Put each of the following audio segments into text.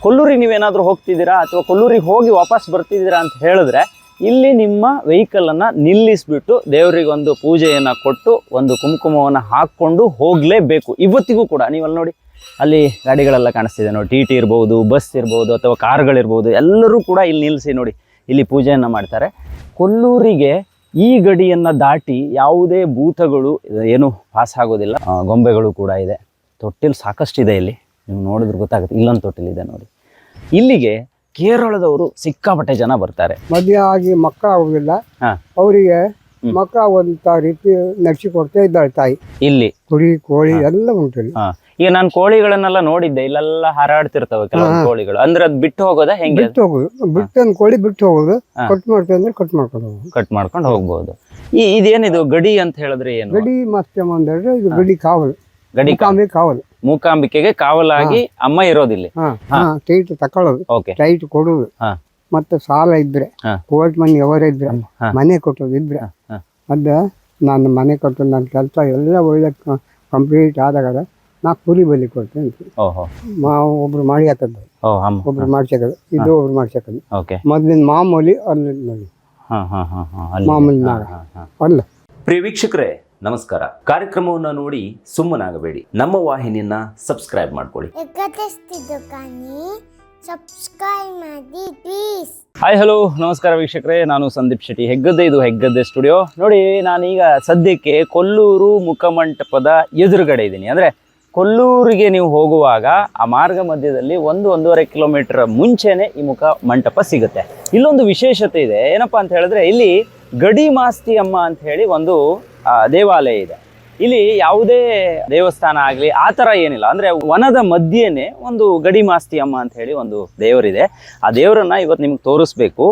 ಕೊಲ್ಲೂರಿಗೆ ನೀವೇನಾದರೂ ಹೋಗ್ತಿದ್ದೀರಾ ಅಥವಾ ಕೊಲ್ಲೂರಿಗೆ ಹೋಗಿ ವಾಪಸ್ ಬರ್ತಿದ್ದೀರಾ ಅಂತ ಹೇಳಿದ್ರೆ ಇಲ್ಲಿ ನಿಮ್ಮ ವೆಹಿಕಲನ್ನು ನಿಲ್ಲಿಸ್ಬಿಟ್ಟು ದೇವರಿಗೆ ಒಂದು ಪೂಜೆಯನ್ನು ಕೊಟ್ಟು ಒಂದು ಕುಂಕುಮವನ್ನು ಹಾಕ್ಕೊಂಡು ಹೋಗಲೇಬೇಕು. ಇವತ್ತಿಗೂ ಕೂಡ ನೀವು ಅಲ್ಲಿ ನೋಡಿ, ಅಲ್ಲಿ ಗಾಡಿಗಳೆಲ್ಲ ಕಾಣಿಸ್ತಿದೆ ನೋಡಿ, ಟಿ ಟಿ ಇರ್ಬೋದು, ಬಸ್ ಇರ್ಬೋದು ಅಥವಾ ಕಾರ್ಗಳಿರ್ಬೋದು, ಎಲ್ಲರೂ ಕೂಡ ಇಲ್ಲಿ ನಿಲ್ಲಿಸಿ ನೋಡಿ ಇಲ್ಲಿ ಪೂಜೆಯನ್ನು ಮಾಡ್ತಾರೆ. ಕೊಲ್ಲೂರಿಗೆ ಈ ಗಡಿಯನ್ನು ದಾಟಿ ಯಾವುದೇ ಭೂತಗಳು ಏನು ಪಾಸ್ ಆಗೋದಿಲ್ಲ. ಗೊಂಬೆಗಳು ಕೂಡ ಇದೆ, ತೊಟ್ಟಿಲು ಸಾಕಷ್ಟಿದೆ ಇಲ್ಲಿ, ನೀವು ನೋಡಿದ್ರೆ ಗೊತ್ತಾಗುತ್ತೆ. ಇಲ್ಲೊಂದು ತೊಟ್ಟಿಲಿದೆ ನೋಡಿ. ಇಲ್ಲಿಗೆ ಕೇರಳದವರು ಸಿಕ್ಕಾಪಟ್ಟೆ ಜನ ಬರ್ತಾರೆ. ಮದುವೆ ಆಗಿ ಮಕ್ಕಳಾಗುದಿಲ್ಲ, ಅವರಿಗೆ ಮಕ್ಕಳಾಗುವಂತ ರೀತಿ ನಡೆಸಿಕೊಡ್ತಾ ಇದ್ದಾಳೆ ತಾಯಿ. ಇಲ್ಲಿ ಕುರಿ ಕೋಳಿ ಎಲ್ಲ ಉಂಟು. ಈಗ ನಾನು ಕೋಳಿಗಳನ್ನೆಲ್ಲ ನೋಡಿದ್ದೆ, ಇಲ್ಲೆಲ್ಲ ಹಾರಾಡ್ತಿರ್ತವೆ ಕೆಲವೊಂದು ಕೋಳಿಗಳು. ಅಂದ್ರೆ ಅದು ಬಿಟ್ಟು ಹೋಗೋದಾ ಹೆಂಗೆ? ಬಿಟ್ಟು ಹೋಗುದು, ಬಿಟ್ಟು ಕೋಳಿ ಬಿಟ್ಟು ಹೋಗುದು, ಕಟ್ ಮಾಡ್ತೀವಿ ಅಂದ್ರೆ ಕಟ್ ಮಾಡ್ಕೊಂಡು ಹೋಗುದು, ಕಟ್ ಮಾಡ್ಕೊಂಡು ಹೋಗ್ಬೋದು. ಇದೇನಿದು ಗಡಿ ಅಂತ ಹೇಳಿದ್ರೆ ಏನು? ಗಡಿ ಮತ್ತೆ ಅಂದ್ರೆ ಇದು ಗಡಿ ಕಾವಲು, ಗಡಿ ಕಾವಲು. ಮೂಕಾಂಬಿಕೆಗೆ ಕಾವಲಾಗಿ ಅಮ್ಮ ಇರೋದಿಲ್ಲ. ಟೈಟ್ ತಕೊಳ್ಳೋದು, ಟೈಟ್ ಕೊಡುದು, ಮತ್ತೆ ಸಾಲ ಇದ್ರೆ ಕೋರ್ಟ್ ಮನೆ ಅವರ ಇದ್ರೆ ಮನೆ ಕೊಟ್ಟೋದು ಇದ್ರೆ ಅದ ನಾನು ಮನೆ ಕೊಟ್ಟು ನನ್ನ ಕೆಲಸ ಎಲ್ಲ ಒಳ್ಳೆ ಕಂಪ್ಲೀಟ್ ಆದಾಗ ನಾ ಕುರಿ ಬಲಿ ಕೊಡ್ತೇನೆ. ಒಬ್ರು ಮಾಡಿ ಹಾಕದ್ದು, ಒಬ್ರು ಮಾಡ್ಸಕದು, ಇದು ಒಬ್ರು ಮಾಡ್ಸಕದು. ಮೊದ್ಲಿನ ಮಾಮೂಲಿ ಅಲ್ಲಿ ಮಾಮೂಲಿ ಅಲ್ಲ. ಪ್ರಿಯ ವೀಕ್ಷಕರೇ ನಮಸ್ಕಾರ. ಕಾರ್ಯಕ್ರಮವನ್ನು ನೋಡಿ ಸುಮ್ಮನಾಗಬೇಡಿ, ನಮ್ಮ ವಾಹಿನಿಯನ್ನ ಸಬ್ಸ್ಕ್ರೈಬ್ ಮಾಡ್ಕೊಳ್ಳಿ. ಹಾಯ್ ಹಲೋ ನಮಸ್ಕಾರ ವೀಕ್ಷಕರೇ, ನಾನು ಸಂದೀಪ್ ಶೆಟ್ಟಿ, ಹೆಗ್ಗದ್ದೆ. ಇದು ಹೆಗ್ಗದ್ದೆ ಸ್ಟುಡಿಯೋ. ನೋಡಿ, ನಾನೀಗ ಸದ್ಯಕ್ಕೆ ಕೊಲ್ಲೂರು ಮುಖಮಂಟಪದ ಎದುರುಗಡೆ ಇದ್ದೀನಿ. ಅಂದರೆ ಕೊಲ್ಲೂರಿಗೆ ನೀವು ಹೋಗುವಾಗ ಆ ಮಾರ್ಗ ಮಧ್ಯದಲ್ಲಿ 1-1.5 ಕಿಲೋಮೀಟರ್ ಮುಂಚೆನೆ ಈ ಮುಖ ಮಂಟಪ ಸಿಗುತ್ತೆ. ಇಲ್ಲೊಂದು ವಿಶೇಷತೆ ಇದೆ. ಏನಪ್ಪ ಅಂತ ಹೇಳಿದ್ರೆ, ಇಲ್ಲಿ ಗಡಿ ಮಾಸ್ತಿ ಅಮ್ಮ ಅಂತ ಹೇಳಿ ಒಂದು ದೇವಾಲಯ ಇದೆ. ಇಲ್ಲಿ ಯಾವುದೇ ದೇವಸ್ಥಾನ ಆಗಲಿ ಆ ಥರ ಏನಿಲ್ಲ. ಅಂದರೆ ವನದ ಮಧ್ಯೆನೇ ಒಂದು ಗಡಿ ಮಾಸ್ತಿ ಅಮ್ಮ ಅಂತ ಹೇಳಿ ಒಂದು ದೇವರಿದೆ. ಆ ದೇವರನ್ನು ಇವತ್ತು ನಿಮ್ಗೆ ತೋರಿಸ್ಬೇಕು.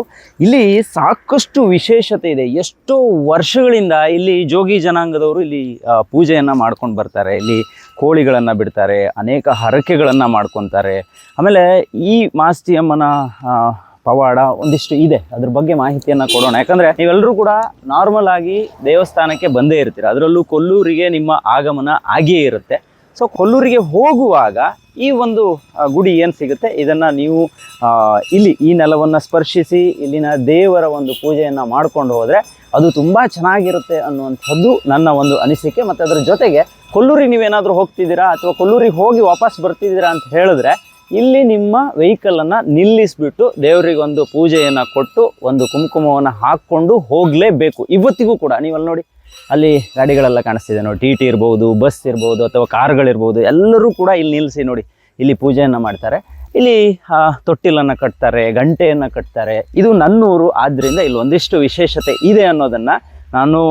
ಇಲ್ಲಿ ಸಾಕಷ್ಟು ವಿಶೇಷತೆ ಇದೆ. ಎಷ್ಟೋ ವರ್ಷಗಳಿಂದ ಇಲ್ಲಿ ಜೋಗಿ ಜನಾಂಗದವರು ಇಲ್ಲಿ ಪೂಜೆಯನ್ನು ಮಾಡ್ಕೊಂಡು ಬರ್ತಾರೆ. ಇಲ್ಲಿ ಕೋಳಿಗಳನ್ನು ಬಿಡ್ತಾರೆ, ಅನೇಕ ಹರಕೆಗಳನ್ನು ಮಾಡ್ಕೊತಾರೆ. ಆಮೇಲೆ ಈ ಮಾಸ್ತಿ ಅಮ್ಮನ ಪವಾಡ ಒಂದಿಷ್ಟು ಇದೆ, ಅದ್ರ ಬಗ್ಗೆ ಮಾಹಿತಿಯನ್ನು ಕೊಡೋಣ. ಯಾಕಂದರೆ ನೀವೆಲ್ಲರೂ ಕೂಡ ನಾರ್ಮಲ್ ಆಗಿ ದೇವಸ್ಥಾನಕ್ಕೆ ಬಂದೇ ಇರ್ತೀರ, ಅದರಲ್ಲೂ ಕೊಲ್ಲೂರಿಗೆ ನಿಮ್ಮ ಆಗಮನ ಆಗಿಯೇ ಇರುತ್ತೆ. ಸೊ ಕೊಲ್ಲೂರಿಗೆ ಹೋಗುವಾಗ ಈ ಒಂದು ಗುಡಿ ಏನು ಸಿಗುತ್ತೆ, ಇದನ್ನು ನೀವು ಇಲ್ಲಿ ಈ ನೆಲವನ್ನು ಸ್ಪರ್ಶಿಸಿ ಇಲ್ಲಿನ ದೇವರ ಒಂದು ಪೂಜೆಯನ್ನು ಮಾಡ್ಕೊಂಡು ಹೋದರೆ ಅದು ತುಂಬ ಚೆನ್ನಾಗಿರುತ್ತೆ ಅನ್ನುವಂಥದ್ದು ನನ್ನ ಒಂದು ಅನಿಸಿಕೆ. ಮತ್ತು ಅದರ ಜೊತೆಗೆ ಕೊಲ್ಲೂರಿಗೆ ನೀವೇನಾದರೂ ಹೋಗ್ತಿದ್ದೀರಾ ಅಥವಾ ಕೊಲ್ಲೂರಿಗೆ ಹೋಗಿ ವಾಪಸ್ ಬರ್ತಿದ್ದೀರಾ ಅಂತ ಹೇಳಿದ್ರೆ ಇಲ್ಲಿ ನಿಮ್ಮ ವೆಹಿಕಲನ್ನು ನಿಲ್ಲಿಸ್ಬಿಟ್ಟು ದೇವರಿಗೆ ಒಂದು ಪೂಜೆಯನ್ನು ಕೊಟ್ಟು ಒಂದು ಕುಂಕುಮವನ್ನು ಹಾಕ್ಕೊಂಡು ಹೋಗಲೇಬೇಕು. ಇವತ್ತಿಗೂ ಕೂಡ ನೀವು ಅಲ್ಲಿ ನೋಡಿ, ಅಲ್ಲಿ ಗಾಡಿಗಳೆಲ್ಲ ಕಾಣಿಸ್ತಿದೆ ನೋಡಿ, ಟಿ ಟಿ ಇರ್ಬೋದು, ಬಸ್ ಇರ್ಬೋದು ಅಥವಾ ಕಾರ್ಗಳಿರ್ಬೋದು, ಎಲ್ಲರೂ ಕೂಡ ಇಲ್ಲಿ ನಿಲ್ಲಿಸಿ ನೋಡಿ ಇಲ್ಲಿ ಪೂಜೆಯನ್ನು ಮಾಡ್ತಾರೆ. ಇಲ್ಲಿ ತೊಟ್ಟಿಲನ್ನು ಕಟ್ತಾರೆ, ಗಂಟೆಯನ್ನು ಕಟ್ತಾರೆ. ಇದು ನನ್ನೂರು, ಆದ್ದರಿಂದ ಇಲ್ಲಿ ಒಂದಿಷ್ಟು ವಿಶೇಷತೆ ಇದೆ ಅನ್ನೋದನ್ನು ನಾನು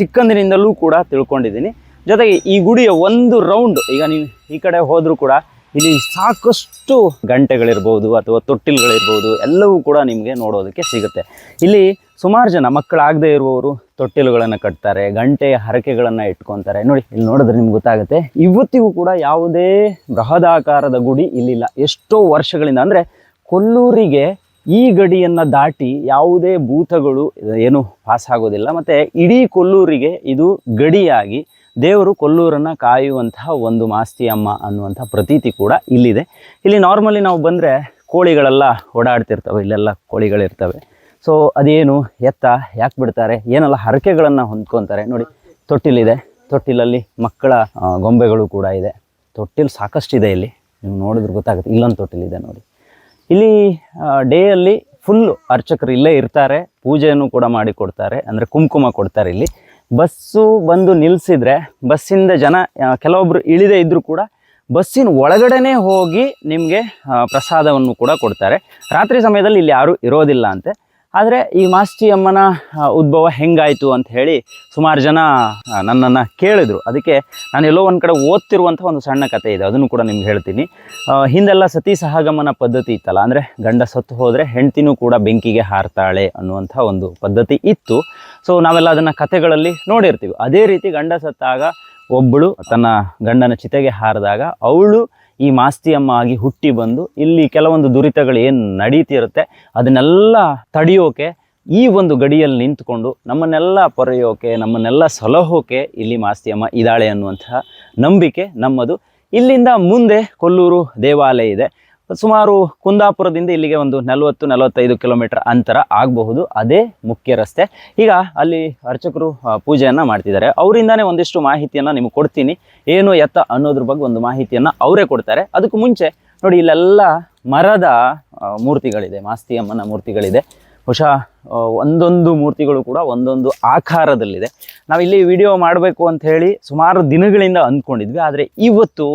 ಚಿಕ್ಕಂದಿನಿಂದಲೂ ಕೂಡ ತಿಳ್ಕೊಂಡಿದ್ದೀನಿ. ಜೊತೆಗೆ ಈ ಗುಡಿಯ ಒಂದು ರೌಂಡ್, ಈಗ ನೀವು ಈ ಕಡೆ ಹೋದರೂ ಕೂಡ ಇಲ್ಲಿ ಸಾಕಷ್ಟು ಗಂಟೆಗಳಿರ್ಬೋದು ಅಥವಾ ತೊಟ್ಟಿಲುಗಳಿರ್ಬೋದು, ಎಲ್ಲವೂ ಕೂಡ ನಿಮಗೆ ನೋಡೋದಕ್ಕೆ ಸಿಗುತ್ತೆ. ಇಲ್ಲಿ ಸುಮಾರು ಜನ ಮಕ್ಕಳಾಗದೇ ಇರುವವರು ತೊಟ್ಟಿಲುಗಳನ್ನು ಕಟ್ತಾರೆ, ಗಂಟೆಯ ಹರಕೆಗಳನ್ನು ಇಟ್ಕೊತಾರೆ. ನೋಡಿ, ಇಲ್ಲಿ ನೋಡಿದ್ರೆ ನಿಮ್ಗೆ ಗೊತ್ತಾಗುತ್ತೆ. ಇವತ್ತಿಗೂ ಕೂಡ ಯಾವುದೇ ಬೃಹದಾಕಾರದ ಗುಡಿ ಇಲ್ಲಿಲ್ಲ, ಎಷ್ಟೋ ವರ್ಷಗಳಿಂದ. ಅಂದರೆ ಕೊಲ್ಲೂರಿಗೆ ಈ ಗಡಿಯನ್ನು ದಾಟಿ ಯಾವುದೇ ಭೂತಗಳು ಏನು ಪಾಸ್ ಆಗೋದಿಲ್ಲ. ಮತ್ತು ಇಡೀ ಕೊಲ್ಲೂರಿಗೆ ಇದು ಗಡಿಯಾಗಿ ದೇವರು ಕೊಲ್ಲೂರನ್ನು ಕಾಯುವಂತಹ ಒಂದು ಮಾಸ್ತಿ ಅಮ್ಮ ಅನ್ನುವಂಥ ಪ್ರತೀತಿ ಕೂಡ ಇಲ್ಲಿದೆ. ಇಲ್ಲಿ ನಾರ್ಮಲಿ ನಾವು ಬಂದರೆ ಕೋಳಿಗಳೆಲ್ಲ ಓಡಾಡ್ತಿರ್ತವೆ, ಇಲ್ಲೆಲ್ಲ ಕೋಳಿಗಳಿರ್ತವೆ. ಸೊ ಅದೇನು ಎತ್ತ ಯಾಕೆ ಬಿಡ್ತಾರೆ, ಏನೆಲ್ಲ ಹರಕೆಗಳನ್ನು ಹೊಂದ್ಕೊತಾರೆ. ನೋಡಿ, ತೊಟ್ಟಿಲಿದೆ, ತೊಟ್ಟಿಲಲ್ಲಿ ಮಕ್ಕಳ ಗೊಂಬೆಗಳು ಕೂಡ ಇದೆ. ತೊಟ್ಟಿಲು ಸಾಕಷ್ಟಿದೆ ಇಲ್ಲಿ, ನೀವು ನೋಡಿದ್ರೆ ಗೊತ್ತಾಗುತ್ತೆ. ಇಲ್ಲೊಂದು ತೊಟ್ಟಿಲಿದೆ ನೋಡಿ. ಇಲ್ಲಿ ಡೇಯಲ್ಲಿ ಫುಲ್ಲು ಅರ್ಚಕರು ಇಲ್ಲೇ ಇರ್ತಾರೆ, ಪೂಜೆಯನ್ನು ಕೂಡ ಮಾಡಿ ಕೊಡ್ತಾರೆ. ಅಂದರೆ ಕುಂಕುಮ ಕೊಡ್ತಾರೆ. ಇಲ್ಲಿ ಬಸ್ಸು ಬಂದು ನಿಲ್ಲಿಸಿದ್ರೆ ಬಸ್ಸಿಂದ ಜನ ಕೆಲವೊಬ್ಬರು ಇಳಿದೇ ಇದ್ದರೂ ಕೂಡ ಬಸ್ಸಿನ ಒಳಗಡೆನೇ ಹೋಗಿ ನಿಮಗೆ ಪ್ರಸಾದವನ್ನು ಕೂಡ ಕೊಡ್ತಾರೆ. ರಾತ್ರಿ ಸಮಯದಲ್ಲಿ ಇಲ್ಲಿ ಯಾರೂ ಇರೋದಿಲ್ಲ ಅಂತೆ. ಆದರೆ ಈ ಮಾಸ್ತಿ ಅಮ್ಮನ ಉದ್ಭವ ಹೆಂಗಾಯಿತು ಅಂತ ಹೇಳಿ ಸುಮಾರು ಜನ ನನ್ನನ್ನು ಕೇಳಿದರು. ಅದಕ್ಕೆ ನಾನು ಎಲ್ಲೋ ಒಂದು ಕಡೆ ಓದ್ತಿರುವಂಥ ಒಂದು ಸಣ್ಣ ಕಥೆ ಇದೆ, ಅದನ್ನು ಕೂಡ ನಿಮ್ಗೆ ಹೇಳ್ತೀನಿ. ಹಿಂದೆಲ್ಲ ಸತಿ ಸಹಗಮನ ಪದ್ಧತಿ ಇತ್ತಲ್ಲ, ಅಂದರೆ ಗಂಡ ಸತ್ತು ಹೋದರೆ ಹೆಂಡ್ತಿನೂ ಕೂಡ ಬೆಂಕಿಗೆ ಹಾರ್ತಾಳೆ ಅನ್ನುವಂಥ ಒಂದು ಪದ್ಧತಿ ಇತ್ತು. ಸೊ ನಾವೆಲ್ಲ ಅದನ್ನು ಕಥೆಗಳಲ್ಲಿ ನೋಡಿರ್ತೀವಿ. ಅದೇ ರೀತಿ ಗಂಡ ಸತ್ತಾಗ ಒಬ್ಬಳು ತನ್ನ ಗಂಡನ ಚಿತೆಗೆ ಹಾರಿದಾಗ ಅವಳು ಈ ಮಾಸ್ತಿ ಅಮ್ಮ ಆಗಿ ಹುಟ್ಟಿ ಬಂದು ಇಲ್ಲಿ ಕೆಲವೊಂದು ದುರಿತಗಳು ಏನು ನಡೀತಿರುತ್ತೆ ಅದನ್ನೆಲ್ಲ ತಡೆಯೋಕೆ ಈ ಒಂದು ಗಡಿಯಲ್ಲಿ ನಿಂತುಕೊಂಡು ನಮ್ಮನ್ನೆಲ್ಲ ಪೊರೆಯೋಕೆ, ನಮ್ಮನ್ನೆಲ್ಲ ಸಲಹೋಕೆ ಇಲ್ಲಿ ಮಾಸ್ತಿ ಅಮ್ಮ ಇದ್ದಾಳೆ ಅನ್ನುವಂತಹ ನಂಬಿಕೆ ನಮ್ಮದು. ಇಲ್ಲಿಂದ ಮುಂದೆ ಕೊಲ್ಲೂರು ದೇವಾಲಯ ಇದೆ. ಸುಮಾರು ಕುಂದಾಪುರದಿಂದ ಇಲ್ಲಿಗೆ ಒಂದು 40-45 ಕಿಲೋಮೀಟರ್ ಅಂತರ ಆಗಬಹುದು. ಅದೇ ಮುಖ್ಯ ರಸ್ತೆ. ಈಗ ಅಲ್ಲಿ ಅರ್ಚಕರು ಪೂಜೆಯನ್ನು ಮಾಡ್ತಿದ್ದಾರೆ. ಅವರಿಂದಾನೇ ಒಂದಿಷ್ಟು ಮಾಹಿತಿಯನ್ನು ನಿಮಗೆ ಕೊಡ್ತೀನಿ. ಏನು ಎತ್ತ ಅನ್ನೋದ್ರ ಬಗ್ಗೆ ಒಂದು ಮಾಹಿತಿಯನ್ನು ಅವರೇ ಕೊಡ್ತಾರೆ. ಅದಕ್ಕೂ ಮುಂಚೆ ನೋಡಿ, ಇಲ್ಲೆಲ್ಲ ಮರದ ಮೂರ್ತಿಗಳಿದೆ, ಮಾಸ್ತಿಯಮ್ಮನ ಮೂರ್ತಿಗಳಿದೆ. ಬಹುಶಃ ಒಂದೊಂದು ಮೂರ್ತಿಗಳು ಕೂಡ ಒಂದೊಂದು ಆಕಾರದಲ್ಲಿದೆ. ನಾವಿಲ್ಲಿ ವಿಡಿಯೋ ಮಾಡಬೇಕು ಅಂತ ಹೇಳಿ ಸುಮಾರು ದಿನಗಳಿಂದ ಅಂದ್ಕೊಂಡಿದ್ವಿ. ಆದರೆ ಇವತ್ತು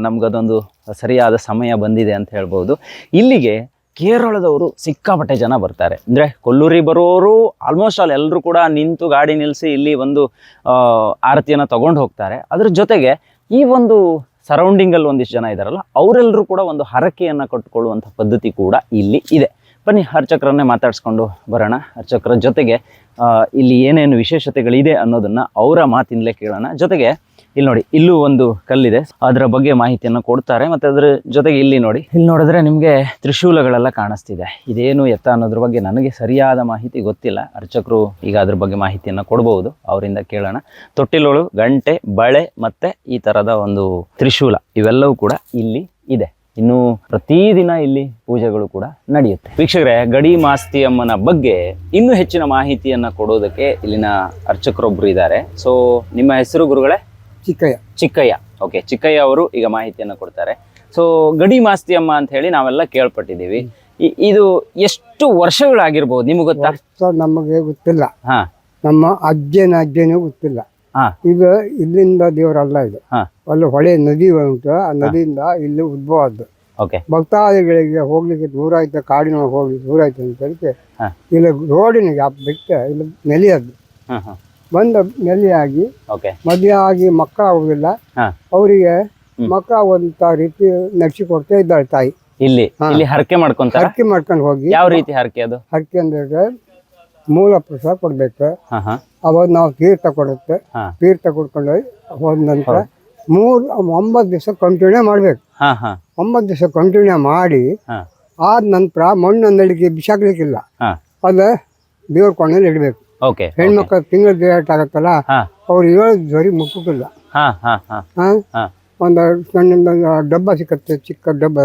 ನಮಗದೊಂದು ಸರಿಯಾದ ಸಮಯ ಬಂದಿದೆ ಅಂತ ಹೇಳ್ಬೋದು. ಇಲ್ಲಿಗೆ ಕೇರಳದವರು ಸಿಕ್ಕಾಪಟ್ಟೆ ಜನ ಬರ್ತಾರೆ. ಅಂದರೆ ಕೊಲ್ಲೂರಿಗೆ ಬರೋರು ಆಲ್ಮೋಸ್ಟ್ ಆಲ್ ಎಲ್ಲರೂ ಕೂಡ ನಿಂತು ಗಾಡಿ ನಿಲ್ಲಿಸಿ ಇಲ್ಲಿ ಒಂದು ಆರತಿಯನ್ನು ತಗೊಂಡು ಹೋಗ್ತಾರೆ. ಅದ್ರ ಜೊತೆಗೆ ಈ ಒಂದು ಸರೌಂಡಿಂಗಲ್ಲಿ ಒಂದಿಷ್ಟು ಜನ ಇದ್ದಾರಲ್ಲ, ಅವರೆಲ್ಲರೂ ಕೂಡ ಒಂದು ಹರಕೆಯನ್ನು ಕಟ್ಟಿಕೊಳ್ಳುವಂಥ ಪದ್ಧತಿ ಕೂಡ ಇಲ್ಲಿ ಇದೆ. ಬನ್ನಿ ಅರ್ಚಕರನ್ನೇ ಮಾತಾಡಿಸ್ಕೊಂಡು ಬರೋಣ. ಅರ್ಚಕರ ಜೊತೆಗೆ ಇಲ್ಲಿ ಏನೇನು ವಿಶೇಷತೆಗಳಿದೆ ಅನ್ನೋದನ್ನು ಅವರ ಮಾತಿಂದಲೇ ಕೇಳೋಣ. ಜೊತೆಗೆ ಇಲ್ಲಿ ನೋಡಿ, ಇಲ್ಲೂ ಒಂದು ಕಲ್ಲಿದೆ, ಅದರ ಬಗ್ಗೆ ಮಾಹಿತಿಯನ್ನು ಕೊಡ್ತಾರೆ. ಮತ್ತು ಅದರ ಜೊತೆಗೆ ಇಲ್ಲಿ ನೋಡಿ, ಇಲ್ಲಿ ನೋಡಿದ್ರೆ ನಿಮಗೆ ತ್ರಿಶೂಲಗಳೆಲ್ಲ ಕಾಣಿಸ್ತಿದೆ. ಇದೇನು ಎತ್ತ ಅನ್ನೋದ್ರ ಬಗ್ಗೆ ನನಗೆ ಸರಿಯಾದ ಮಾಹಿತಿ ಗೊತ್ತಿಲ್ಲ. ಅರ್ಚಕರು ಈಗ ಅದ್ರ ಬಗ್ಗೆ ಮಾಹಿತಿಯನ್ನು ಕೊಡ್ಬೋದು, ಅವರಿಂದ ಕೇಳೋಣ. ತೊಟ್ಟಿಲುಗಳು, ಗಂಟೆ, ಬಳೆ ಮತ್ತು ಈ ಥರದ ಒಂದು ತ್ರಿಶೂಲ ಇವೆಲ್ಲವೂ ಕೂಡ ಇಲ್ಲಿ ಇದೆ. ಇನ್ನು ಪ್ರತಿದಿನ ಇಲ್ಲಿ ಪೂಜೆಗಳು ಕೂಡ ನಡೆಯುತ್ತೆ. ವೀಕ್ಷಕರೇ, ಗಡಿ ಮಾಸ್ತಿಯಮ್ಮನ ಬಗ್ಗೆ ಇನ್ನೂ ಹೆಚ್ಚಿನ ಮಾಹಿತಿಯನ್ನು ಕೊಡೋದಕ್ಕೆ ಇಲ್ಲಿನ ಅರ್ಚಕರೊಬ್ಬರು ಇದ್ದಾರೆ. ಸೊ ನಿಮ್ಮ ಹೆಸರು ಗುರುಗಳೇ? ಚಿಕ್ಕಯ್ಯ. ಓಕೆ, ಚಿಕ್ಕಯ್ಯ ಅವರು ಈಗ ಮಾಹಿತಿಯನ್ನು ಕೊಡ್ತಾರೆ. ಸೊ ಗಡಿ ಮಾಸ್ತಿಯಮ್ಮ ಅಂತ ಹೇಳಿ ನಾವೆಲ್ಲ ಕೇಳ್ಪಟ್ಟಿದ್ದೀವಿ. ಇದು ಎಷ್ಟು ವರ್ಷಗಳಾಗಿರ್ಬೋದು ನಿಮಗೆ ಗೊತ್ತಾ? ನಮಗೆ ಗೊತ್ತಿಲ್ಲ. ನಮ್ಮ ಅಜ್ಜನೂ ಗೊತ್ತಿಲ್ಲ. ಈಗ ಇಲ್ಲಿಂದ ದೇವರಲ್ಲ, ಇದು ಅಲ್ಲಿ ಹೊಳೆ ನದಿ ಉಂಟು. ಆ ನದಿಯಿಂದ ಇಲ್ಲಿ ಉದ್ಭವ ಆದ್ದು. ಭಕ್ತಾದಿಗಳಿಗೆ ಹೋಗ್ಲಿಕ್ಕೆ ದೂರ ಆಯ್ತು, ಕಾಡಿನೊಳಗೆ ಹೋಗ್ಲಿಕ್ಕೆ ದೂರ ಆಯ್ತು ಅಂತ ಹೇಳಿಕೆ ಇಲ್ಲಿ ರೋಡಿನ ಬಿಟ್ಟು ಇಲ್ಲಿ ನೆಲೆಯದ್ದು ಬಂದ ನೆಲೆಯಾಗಿ ಮದುವೆ ಆಗಿ ಮಕ್ಕಳು ಆಗುದಿಲ್ಲ. ಅವರಿಗೆ ಮಕ್ಕಳ ರೀತಿ ನಡೆಸಿಕೊಡ್ತಾ ಇದ್ದಾಳೆ ತಾಯಿ. ಇಲ್ಲಿ ಹರಕೆ ಮಾಡ್ಕೊಂಡು ಹೋಗಿ. ಯಾವ ರೀತಿ ಹರಕೆ? ಅದು ಹರಕೆ ಅಂದ್ರೆ ಮೂಲ ಪ್ರಸಾದ ಕೊಡ್ಬೇಕು. ಅವಾಗ ನಾವು ತೀರ್ಥ ಕೊಡುತ್ತೆ. ತೀರ್ಥ ಕೊಡ್ಕೊಂಡು ಹೋದ ನಂತರ 9 ದಿವಸ ಕಂಟಿನ್ಯೂ ಮಾಡ್ಬೇಕು. 9 ದಿವಸ ಕಂಟಿನ್ಯೂ ಮಾಡಿ ಆದ ನಂತರ ಮಣ್ಣು ನಡಿಗೆ ಬಿಸಾಕ್ಲಿಕ್ಕಿಲ್ಲ. ಅದ ದೇವ್ರ ಕೊಂಡಲ್ಲಿ ಇಡ್ಬೇಕು. ಹೆಣ್ಮಕ್ಳು ತಿಂಗಳ ಡೇಟ್ ಆಗತ್ತಲ್ಲ, ಅವ್ರು 7 ಜ್ವರಿ ಮುಟ್ಟುತ್ತಿಲ್ಲ. ಒಂದು ಸಣ್ಣ ಡಬ್ಬ ಸಿಕ್ಕತ್ತೆ, ಚಿಕ್ಕ ಡಬ್ಬ.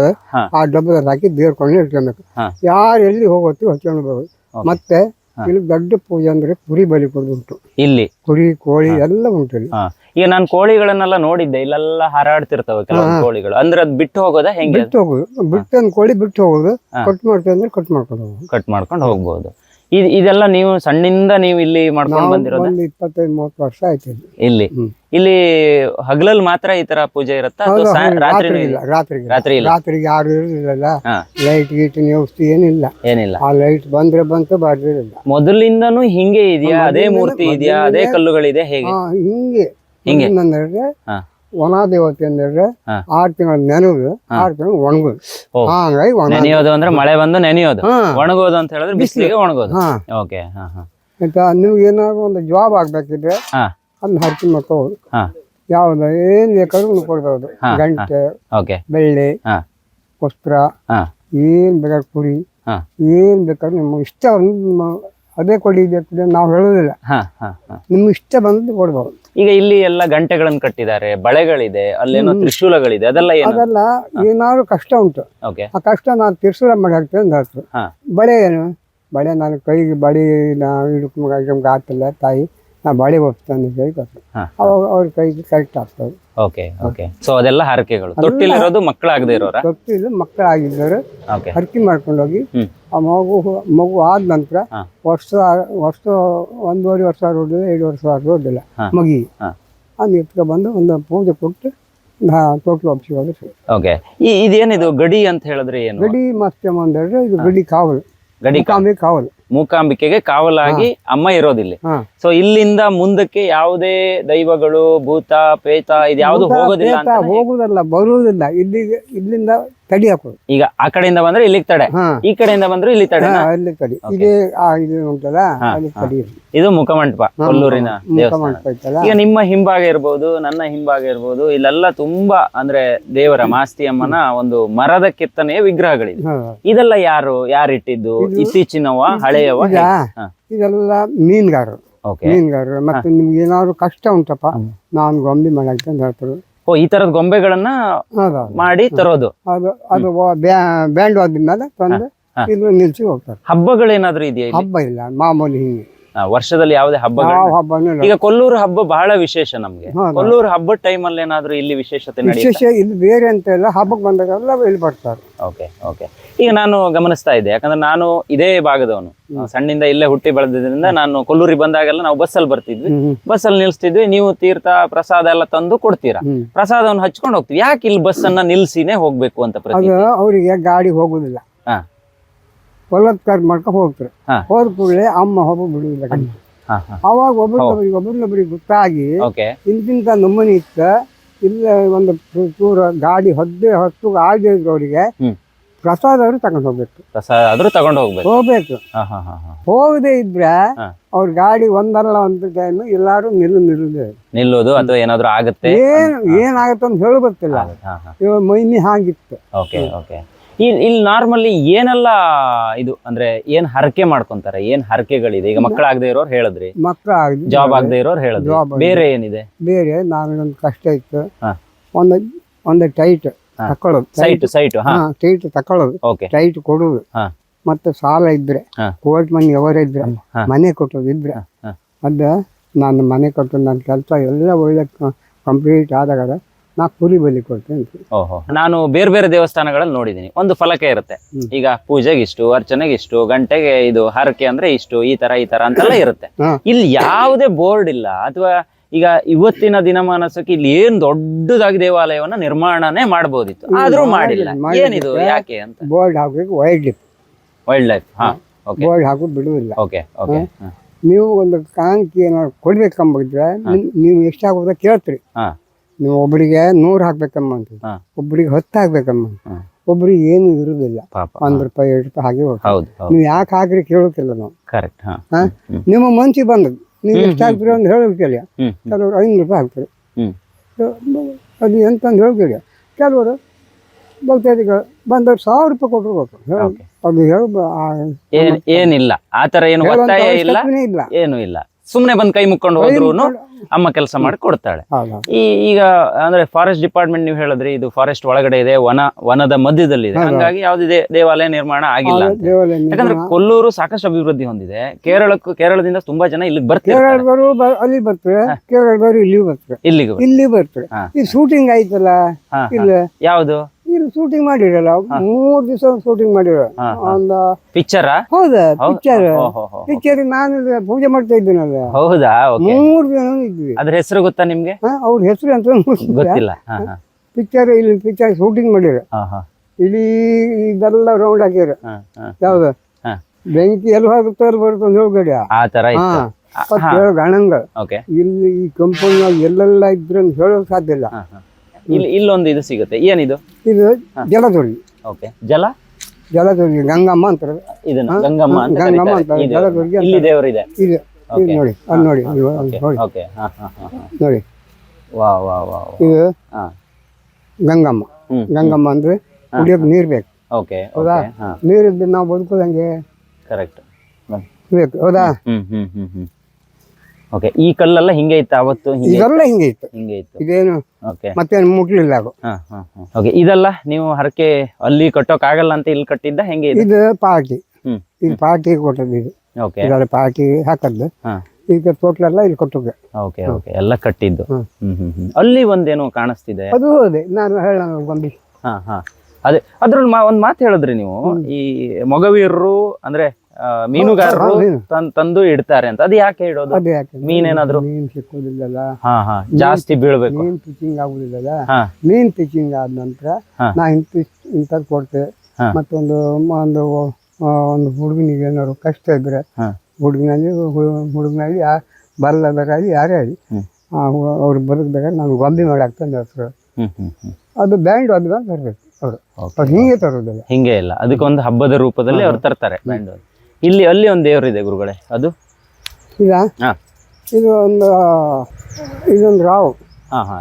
ಆ ಡಬ್ಬದಲ್ಲಿ ಹಾಕಿ ದೇವ್ರ ಕೊಂಡಲ್ಲಿ ಇಟ್ಕೊಬೇಕು. ಯಾರು ಎಲ್ಲಿ ಹೋಗೋತಿ ಹಚ್ಕೊಂಡು ಬರ್ಬೋದು. ಮತ್ತೆ ಇಲ್ಲಿ ದೊಡ್ಡ ಪೂಜೆ ಅಂದ್ರೆ ಕುರಿ ಬಲಿ ಕೊಡುದುಂಟು. ಇಲ್ಲಿ ಕುರಿ ಕೋಳಿ ಎಲ್ಲ ಉಂಟು ಇಲ್ಲಿ. ಈಗ ನಾನು ಕೋಳಿಗಳನ್ನೆಲ್ಲ ನೋಡಿದ್ದೆ, ಇಲ್ಲೆಲ್ಲ ಹಾರಾಡ್ತಿರ್ತವೆ ಕೆಲವೊಂದು ಕೋಳಿಗಳು. ಅಂದ್ರೆ ಅದ್ ಬಿಟ್ಟು ಹೋಗೋದಾ ಹೆಂಗೆ? ಬಿಟ್ಟು ಹೋಗುದು, ಬಿಟ್ಟು ಕೋಳಿ ಬಿಟ್ಟು ಹೋಗುದು. ಕಟ್ ಮಾಡ್ತೀವಿ ಅಂದ್ರೆ ಕಟ್ ಮಾಡ್ಕೊಂಡು ಹೋಗ್ಬೋದು. ಇದೆಲ್ಲ ನೀವು ಸಣ್ಣಿಂದ ನೀವು ಇಲ್ಲಿ ಮಾಡ್ಕೊಂಡು ಬಂದಿರೋದು? 25-30 ವರ್ಷ ಆಯ್ತು ಇಲ್ಲಿ ಹಗಲಲ್ಲಿ ಮಾತ್ರ ಈ ತರ ಪೂಜೆ ಇರುತ್ತಾ? ರಾತ್ರಿಗೆ ಯಾರು ಇರುದಿಲ್ಲ. ಲೈಟ್ ಗೀಟ್ ವ್ಯವಸ್ಥೆ ಏನಿಲ್ಲ. ಆ ಲೈಟ್ ಬಂದ್ರೆ ಬಂತು, ಬಾರ್ದಿಲ್ಲ. ಮೊದಲಿಂದನೂ ಹಿಂಗೆ ಇದೆಯಾ? ಅದೇ ಮೂರ್ತಿ ಇದೆಯಾ? ಅದೇ ಕಲ್ಲುಗಳಿದೆ? ಹೇಗೆ ಹಿಂಗೆ ಅಂದ್ರೆ ಒಣ ದೇವತೆ ಅಂದ್ರೆ 6 ತಿಂಗಳ ನೆನೆಯುದು, 6 ತಿಂಗಳು ಒಣಗುದು. ಹಾಗಾಗಿ ನೆನೆಯೋದು ಅಂದ್ರೆ ಮಳೆ ಬಂದು ನೆನೆಯೋದು, ಒಣಗೋದು ಅಂತ ಹೇಳಿದ್ರೆ ಬಿಸಿಲಿಗೆ ಒಣಗೋದು. ಓಕೆ. ಆಯ್ತಾ? ನಿಮ್ಗೆ ಏನಾದ್ರು ಒಂದು ಜಾಬ್ ಆಗ್ಬೇಕಿದ್ರೆ ಅದನ್ನ ಹರಕೆ ಮಾಡ್ಕೋಬಹುದು. ಯಾವ್ದು ಏನ್ ಬೇಕಾದ್ರೂ ಕೊಡ್ಬೋದು. ಗಂಟೆ, ಬೆಳ್ಳಿ, ವಸ್ತ್ರ, ಏನ್ ಬೇಕಾದ್ರೆ ಕುರಿ, ಏನ್ ಬೇಕಾದ್ರೂ ನಿಮ್ಗೆ ಇಷ್ಟ ಅದೇ ಕೊಡಿ ನಾವು ಹೇಳೋದಿಲ್ಲ. ನಿಮ್ಗೆ ಇಷ್ಟ ಬಂದು ಕೊಡ್ಬೋದು. ಈಗ ಇಲ್ಲಿ ಎಲ್ಲ ಗಂಟೆಗಳನ್ನು ಕಟ್ಟಿದ್ದಾರೆ, ಬಳೆಗಳಿದೆ, ಅಲ್ಲೇನೋ ತ್ರಿಶೂಲಗಳಿದೆ, ಅದೆಲ್ಲ ಏನಾದ್ರು ಕಷ್ಟ ಉಂಟು. ಆ ಕಷ್ಟ ನಾನು ತ್ರಿಶೂಲ ಮಾಡಿ ಹಾಕ್ತೇನೆ ಅಂತ ಹೇಳ್ತು. ಬಳೆ ಏನು? ಬಳೆ ನಾನು ಕೈಗೆ ಬಳಿ ಹಿಡ್ಕೊಂಡು ಆಗ್ತಿಲ್ಲ ತಾಯಿ, ನಾ ಬಳೆ ಹೋಗ್ತಾನೆ ಕೈ ಕೊಟ್ಟು ಅವಾಗ ಅವ್ರ ಕೈಗೆ ಕರೆಕ್ಟ್ ಆಗ್ತದೆ. ಸೊ ಅದೆಲ್ಲ ಹರಕೆಗಳು. ತೊಟ್ಟಿಲಿರೋದು ಮಕ್ಕಳಾಗದೆ ಇರೋರ? ತೊಟ್ಟಿಲು ಮಕ್ಕಳಾಗಿದ್ದಾರೆ. ಹರಕೆ ಮಾಡ್ಕೊಂಡು ಹೋಗಿ ಆ ಮಗು ಆದ ನಂತರ ವರ್ಷ 1.5 ವರ್ಷ ರೋಡಿಲ್ಲ, 2 ವರ್ಷ ರೋಡಿಲ್ಲ ಮಗಿ ಅದು ಎತ್ಕೊ ಬಂದು ಒಂದು ಪೂಜೆ ಕೊಟ್ಟು ತೊಟ್ಲು ಒಪ್ಪಿಸಿ. ಇದೇನಿದು ಗಡಿ ಅಂತ ಹೇಳಿದ್ರೆ ಏನು? ಗಡಿ ಮಾಸ್ತಿಯಮ್ಮ ಅಂದ್ರೆ ಇದು ಗಡಿ ಕಾವಲು. ಕಾವಲು ಮೂಕಾಂಬಿಕೆಗೆ ಕಾವಲಾಗಿ ಅಮ್ಮ ಇರೋದಿಲ್ಲ. ಸೊ ಇಲ್ಲಿಂದ ಮುಂದಕ್ಕೆ ಯಾವುದೇ ದೈವಗಳು, ಭೂತ, ಪ್ರೇತ ಇದ್ಯಾವುದು ಹೋಗುದಲ್ಲ, ಬರುವುದಿಲ್ಲ. ಇಲ್ಲಿಂದ ತಡಿ ಹಾಕೋದು. ಈಗ ಆ ಕಡೆಯಿಂದ ಬಂದ್ರೆ ಇಲ್ಲಿಗೆ ತಡೆ, ಈ ಕಡೆಯಿಂದ ಬಂದ್ರೆ ಇಲ್ಲಿ ತಡೆ. ಇದೇ ಉಂಟಲ್ಲ, ಇದು ಮುಖಮಂಟಪ, ಕೊಲ್ಲೂರಿನ ದೇವಸ್ಥಾನ. ಈಗ ನಿಮ್ಮ ಹಿಂಭಾಗ ಇರ್ಬೋದು, ನನ್ನ ಹಿಂಭಾಗ ಇರ್ಬೋದು, ಇಲ್ಲೆಲ್ಲ ತುಂಬಾ ಅಂದ್ರೆ ದೇವರ ಮಾಸ್ತಿಯಮ್ಮನ ಒಂದು ಮರದ ಕೆತ್ತನೆಯ ವಿಗ್ರಹಗಳಿದೆ. ಇದೆಲ್ಲ ಯಾರಿಟ್ಟಿದ್ದು? ಇತ್ತೀಚಿನವ, ಹಳೆಯವ? ಇದೆಲ್ಲ ಮೀನುಗಾರರು. ಮತ್ತೆ ನಿಮ್ಗೆ ಏನಾದ್ರು ಕಷ್ಟ ಉಂಟಪ್ಪ, ನಾನು ಗೊಂಬೆ ಮಾಡಾಕ್ತ ಹೇಳ್ತಾರೆ. ಓ, ಈ ತರದ ಗೊಂಬೆಗಳನ್ನ ಹೌದು ಮಾಡಿ ತರೋದು. ಅದು ಅದು ಬ್ಯಾಂಡ್ ಆದ್ಮೇಲೆ ತಂದು ಇದು ನಿಲ್ಸಿ ಹೋಗ್ತಾರೆ. ಹಬ್ಬಗಳೇನಾದ್ರೂ ಇದೆಯಾ ಇಲ್ಲಿ? ಹಬ್ಬ ಇಲ್ಲ, ಮಾಮೂಲಿ ಹಿಂಗೆ ವರ್ಷದಲ್ಲಿ ಯಾವುದೇ ಹಬ್ಬಗಳು? ಯಾವ ಹಬ್ಬನೂ ಇಲ್ಲ. ಈಗ ಕೊಲ್ಲೂರು ಹಬ್ಬ ಬಹಳ ವಿಶೇಷ ನಮ್ಗೆ. ಹೌದು. ಕೊಲ್ಲೂರು ಹಬ್ಬದ ಟೈಮಲ್ಲಿ ಏನಾದ್ರೂ ಇಲ್ಲಿ ವಿಶೇಷತೆ ನಡೆಯುತ್ತೆ? ವಿಶೇಷ ಇದು ಬೇರೆ ಅಂತ ಇಲ್ಲ, ಹಬ್ಬಕ್ಕೆ ಬಂದಾಗೆಲ್ಲ ಇಲ್ಲಿ ಬರ್ತಾರೆ. Okay okay. ಈಗ ನಾನು ಗಮನಿಸ್ತಾ ಇದ್ದೆ, ಯಾಕಂದ್ರೆ ನಾನು ಇದೇ ಭಾಗದವನು, ಸಣ್ಣಿಂದ ಇಲ್ಲೇ ಹುಟ್ಟಿ ಬೆಳೆದಿದ್ರಿಂದ ನಾನು ಕೊಲ್ಲೂರಿಗೆ ಬಂದಾಗೆಲ್ಲ ನಾವು ಬಸ್ಸಲ್ಲಿ ಬರ್ತಿದ್ವಿ, ಬಸ್ಸಲ್ಲಿ ನಿಲ್ಸ್ತಿದ್ವಿ. ನೀವು ತೀರ್ಥ ಪ್ರಸಾದ ಎಲ್ಲ ತಂದು ಕೊಡ್ತೀರಾ, ಪ್ರಸಾದವನ್ನು ಹಚ್ಕೊಂಡು ಹೋಗ್ತೀವಿ. ಯಾಕೆ ಇಲ್ಲಿ ಬಸ್ ಅನ್ನ ನಿಲ್ಸಿನೇ ಹೋಗ್ಬೇಕು ಅಂತ ಪ್ರತಿ? ಅದು ಅವರಿಗೆ ಗಾಡಿ ಹೋಗುದಿಲ್ಲ, ಹಾ ಬಲಾತ್ಕಾರ ಮಾಡ್ಕೊಂಡು ಹೋಗ್ತಾರೆ. ಹೋದ ಕೂಡಲೇ ಅಮ್ಮ ಹಬ್ಬ ಬಿಡುವುದಿಲ್ಲ. ಅವಾಗ ಒಬ್ಬರಿಗೊಬ್ಬರಿಗೆ ಗೊತ್ತಾಗಿ ಇಂತಿಂತ ನಮೂನಿ ಇತ್ತ ಇಲ್ಲ ಒಂದು ಚೂರ ಗಾಡಿ ಹೊತ್ತು ಆಗದಿದ್ರು ಅವರಿಗೆ ಪ್ರಸಾದ ಅವರು ತಗೊಂಡು ಹೋಗ್ಬೇಕು. ಪ್ರಸಾದ ಆದ್ರೂ ತಗೊಂಡು ಹೋಗ್ಬೇಕು. ಹೋಗದೆ ಇದ್ರೆ ಅವ್ರ ಗಾಡಿ ಒಂದಲ್ಲ ಒಂದು ಟೈಮ್ ಎಲ್ಲಾರು ನಿಲ್ಲೋದು ಅಥವಾ ಏನಾದ್ರು ಆಗುತ್ತೆ, ಏನಾಗತ್ತೆ ಅಂತ ಹೇಳಿ ಗೊತ್ತಿಲ್ಲ. ಇವಾಗ ಮೈನಿ ಹಾಗಿತ್ತು. Okay okay. ಇಲ್ಲಿ ನಾರ್ಮಲಿ ಏನೆಲ್ಲ ಇದು ಅಂದ್ರೆ ಏನ್ ಹರಕೆ ಮಾಡ್ಕೊಂತಾರೆ, ಏನ್ ಹರಕೆಗಳಿದೆ? ಈಗ ಮಕ್ಕಳಾಗದೆ ಇರೋರು ಹೇಳಿದ್ರಿ, ಜಾಬ್ ಆಗದೆ ಇರೋರು ಹೇಳಿದ್ರಿ, ಬೇರೆ ಏನಿದೆ? ಬೇರೆ ನಾನೊಂದು ಕಷ್ಟ ಇತ್ತು, ಒಂದು ಟೈಟ್ ತಕೊಳ್ಳೋದು, ಟೈಟ್ ತಕೊಳ್ಳೋದು, ಟೈಟ್ ಕೊಡುದು, ಮತ್ತೆ ಸಾಲ ಇದ್ರೆ ಕೋರ್ಟ್ ಮನಿ ಅವರ ಇದ್ರೆ ಮನೆ ಕೊಟ್ಟೋದು ಇದ್ರೆ ಅದ ನಾನು ಮನೆ ಕೊಟ್ಟು ನನ್ನ ಕೆಲಸ ಎಲ್ಲ ಒಳ್ಳೆ ಕಂಪ್ಲೀಟ್ ಆದಾಗ ನಾ ಕುರಿ ಬಲಿ ಕೊಡ್ತೇನೆ. ಓಹೋ. ನಾನು ಬೇರೆ ಬೇರೆ ದೇವಸ್ಥಾನಗಳಲ್ಲಿ ನೋಡಿದೀನಿ, ಒಂದು ಫಲಕ ಇರುತ್ತೆ, ಈಗ ಪೂಜೆಗೆ ಇಷ್ಟು, ಅರ್ಚನೆಗೆ ಇಷ್ಟು, ಗಂಟೆಗೆ ಇದು, ಹರಕೆ ಅಂದ್ರೆ ಇಷ್ಟು, ಈ ತರ ಅಂತೆಲ್ಲ ಇರುತ್ತೆ. ಇಲ್ಲಿ ಯಾವುದೇ ಬೋರ್ಡ್ ಇಲ್ಲ, ಅಥವಾ ಈಗ ಇವತ್ತಿನ ದಿನಮಾನಸಕ್ಕೆ ಇಲ್ಲಿ ಏನ್ ದೊಡ್ಡದಾಗಿ ದೇವಾಲಯವನ್ನ ನಿರ್ಮಾಣನೇ ಮಾಡಬಹುದಿತ್ತು, ಆದ್ರೂ ಮಾಡಿಲ್ಲ. ಏನಿದು, ಯಾಕೆ ಅಂತ? ಬೋರ್ಡ್ ಹಾಕಬೇಕು, ವೈಲ್ಡ್ ಲೈಫ್ ಬೋರ್ಡ್ ಹಾಕಿ ಬಿಡುವುದಿಲ್ಲ. Okay okay. ನೀವು ಒಂದು ಕಾಂಕಿ ಏನಾದ್ರು ಕೊಡ್ಬೇಕಂಬಿದ್ರೆ ನೀವು ಎಷ್ಟಾಗೋದ ಕೇಳ್ತೀರಿ. ನೀವು ಒಬ್ಬರಿಗೆ 100 ಹಾಕ್ಬೇಕಮ್ಮ ಅಂತ, ಒಬ್ಬರಿಗೆ 10 ಹಾಕ್ಬೇಕಮ್ಮ, ಒಬ್ಬರಿಗೆ ಏನು ಇರುದಿಲ್ಲ, ₹1 ₹2 ಹಾಗೆ ಹೋಗ್ತದೆ. ನೀವು ಯಾಕೆ ಹಾಕ್ರಿ ಕೇಳೋಕಿಲ್ಲ ನಾವು. ನಿಮ್ಮ ಮನ್ಸಿಗೆ ಬಂದದ್ದು ನೀವು ಎಷ್ಟು ಹಾಕ್ತೀರಿ ಅಂತ ಹೇಳೋಕಿಲ್ಲ. ಕೆಲವರು ₹500 ಹಾಕ್ತಾರೆ, ಅದು ಎಂತಂದು ಹೇಳೋಕಿಲ್ಲ. ಕೆಲವರು ಭಕ್ತಾದಿಗಳು ಬಂದವ್ರು ₹1000 ಕೊಟ್ಟರು ಗೊತ್ತು. ಅದು ಏನಿಲ್ಲ, ಆತರ ಏನು ಒತ್ತಾಯ ಇಲ್ಲ, ಏನು ಇಲ್ಲ. ಸುಮ್ನೆ ಬಂದ್ ಕೈ ಮುಕ್ಕೊಂಡು ಹೋದ್ರು ಅಮ್ಮ ಕೆಲಸ ಮಾಡಿ ಕೊಡ್ತಾಳೆ. ಈಗ ಅಂದ್ರೆ ಫಾರೆಸ್ಟ್ ಡಿಪಾರ್ಟ್ಮೆಂಟ್ ನೀವು ಹೇಳಿದ್ರಿ, ಇದು ಫಾರೆಸ್ಟ್ ಒಳಗಡೆ ಇದೆ, ವನದ ಮಧ್ಯದಲ್ಲಿ ಇದೆ, ಹಂಗಾಗಿ ಯಾವುದೇ ದೇವಾಲಯ ನಿರ್ಮಾಣ ಆಗಿಲ್ಲ. ಯಾಕಂದ್ರೆ ಕೊಲ್ಲೂರು ಸಾಕಷ್ಟು ಅಭಿವೃದ್ಧಿ ಹೊಂದಿದೆ. ಕೇರಳದಿಂದ ತುಂಬಾ ಜನ ಇಲ್ಲಿಗೆ ಬರ್ತಾರೆ, ಅಲ್ಲಿ ಬರ್ತಾರೆ, ಕೇರಳದವರು ಇಲ್ಲಿ ಬರ್ತಾರೆ. ಈ ಶೂಟಿಂಗ್ ಆಯ್ತಲ್ಲ, ಇಲ್ಲ ಯಾವ್ದು ಇಲ್ಲಿ ಶೂಟಿಂಗ್ ಮಾಡಿರಲ್ಲ, 3 ದಿವಸ ಶೂಟಿಂಗ್ ಮಾಡಿರೋ ಒಂದು ಪಿಕ್ಚರ್. ಹೌದಾ? ಪಿಕ್ಚರ್ ನಾನು ಪೂಜೆ ಮಾಡ್ತಾ ಇದ್ದೀನಲ್ಲ. ಹೌದಾ? 3 ದಿನ ಇದ್ವಿ. ಅದ್ರ ಹೆಸರು ಗೊತ್ತಾ ನಿಮ್ಗೆ? ಅವ್ರ ಹೆಸರು ಅಂತ ಗೊತ್ತಿಲ್ಲ. ಪಿಕ್ಚರ್ ಶೂಟಿಂಗ್ ಮಾಡಿರ, ಇಡೀ ಇದೆಲ್ಲ ರೌಂಡ್ ಹಾಕಿರ. ಯಾವ್ದು ಬೆಂಕಿ ಎಲ್ಲಿ ಹೋಗುತ್ತೆ ಅಲ್ಲಿ ಬರುತ್ತೆ ಅಂತ ಹೇಳ್ಬೇಡಿ. ಆ ತರ ಗಣಂಗ ಇಲ್ಲಿ ಈ ಕಂಪೌಂಡ್ ಎಲ್ಲೆಲ್ಲ ಇದ್ರೆ ಅಂತ ಹೇಳೋಕ್ ಸಾಧ್ಯ ಇಲ್ಲ. ಇಲ್ಲೊಂದು ಇದು ಸಿಗುತ್ತೆ, ಏನಿದು? ಇದು ಜಲದುರ್ಗಿ. ಜಲದುರ್ಗಿ ಗಂಗಮ್ಮ ಅಂತಾರೆ ಇದನ್ನ. ಗಂಗಮ್ಮ ಅಂತ ಜಲದುರ್ಗಿ ಇಲ್ಲಿ ದೇವರಿದೆ. ಇದು ನೋಡಿ, ಅದು ನೋಡಿ ನೋಡಿ, ಇದು ಗಂಗಮ್ಮ. ಗಂಗಮ್ಮ ಅಂದ್ರೆ ಕುಡಿಯೋಕೆ ನೀರ್ ಬೇಕು. ಹೌದಾ? ನೀರಿದ್ದು ನಾವು ಬದುಕೋದಂಗೆ ಕರೆಕ್ಟ್ ಬೇಕು. ಹೌದಾ? ಓಕೆ. ಈ ಕಲ್ಲೆಲ್ಲ ಹಿಂಗೆ ಇತ್ತು ಅವತ್ತು? ಇದೆಲ್ಲ ಹಿಂಗೆ ಇತ್ತು. ಇದೇನು ಮತ್ತೇನು ಮುಟ್ಲಿಲ್ಲ ಅದು. ಓಕೆ. ಇದೆಲ್ಲ ನೀವು ಹರಕೆ ಅಲ್ಲಿ ಕಟ್ಟೋಕ್ ಆಗಲ್ಲ ಅಂತ ಇಲ್ಲಿ ಕಟ್ಟಿದ್ದ ಹೆಂಗೆ? ಇದು ಪಾರ್ಟಿ, ಇದು ಪಾರ್ಟಿ ಕೊಟ್ಟದ್ದು. ಇದು ಇದೆಲ್ಲ ಪಾರ್ಟಿ ಹಾಕದ್ದು. ಈಗ ಟೋಟಲ್ ಇಲ್ಲಿ ಕೊಟ್ಟೋಗ. Okay okay. ಎಲ್ಲ ಕಟ್ಟಿದ್ದು. ಅಲ್ಲಿ ಒಂದೇನೋ ಕಾಣಿಸ್ತಿದೆ, ಅದು ಅದೇ ನಾನು ಹೇಳ ಗೊಂಬಿ. ಅದೇ ಅದ್ರಲ್ಲಿ ಒಂದ್ ಮಾತು ಹೇಳಿದ್ರಿ ನೀವು, ಈ ಮೊಗವೀರರು ಅಂದ್ರೆ ಮೀನುಗಾರರು ತಂದು ಇಡ್ತಾರೆ ಅಂತ. ಅದು ಯಾಕೆ ಇಡೋದು? ಮೀನೇನಾದ್ರು ಮೀನ್ ಸಿಕ್ಕುದಿಲ್ಲಲ್ಲ, ಜಾಸ್ತಿ ಬೀಳ್ಬೇಕು, ಮೀನ್ ಪಿಚಿಂಗ್ ಆಗುದಿಲ್ಲಲ್ಲ. ಮೀನ್ ಪಿಚಿಂಗ್ ಆದ ನಂತರ ನಾ ಇಂಥದ್ದು ಕೊಡ್ತೇವೆ. ಮತ್ತೊಂದು ಒಂದು ಹುಡುಗನಿಗೆ ಏನಾದ್ರು ಕಷ್ಟ ಇದ್ರೆ ಹುಡುಗನಲ್ಲಿ ಬರಲಾಗಲಿ ಯಾರೇ ಆಗಲಿ ಅವ್ರು ಬದುಕಬೇಕಾದ್ರೆ ನಾನು ಗೊಂಬಿ ಮಾಡಿ ಆಗ್ತಂದು ಹೆಸರು. ಅದು ಬ್ಯಾಂಡ್ ಅದು ತರಬೇಕು ಅವರು, ಹಿಂಗೆ ತರೋದಿಲ್ಲ, ಹಿಂಗೆ ಇಲ್ಲ. ಅದಕ್ಕೊಂದು ಹಬ್ಬದ ರೂಪದಲ್ಲಿ ಅವ್ರು ತರ್ತಾರೆ ಬ್ಯಾಂಡ್. ಇಲ್ಲಿ ಅಲ್ಲಿ ಒಂದು ದೇವರಿದೆ ಗುರುಗಳೇ, ಅದು ಇದೊಂದು ರಾವು.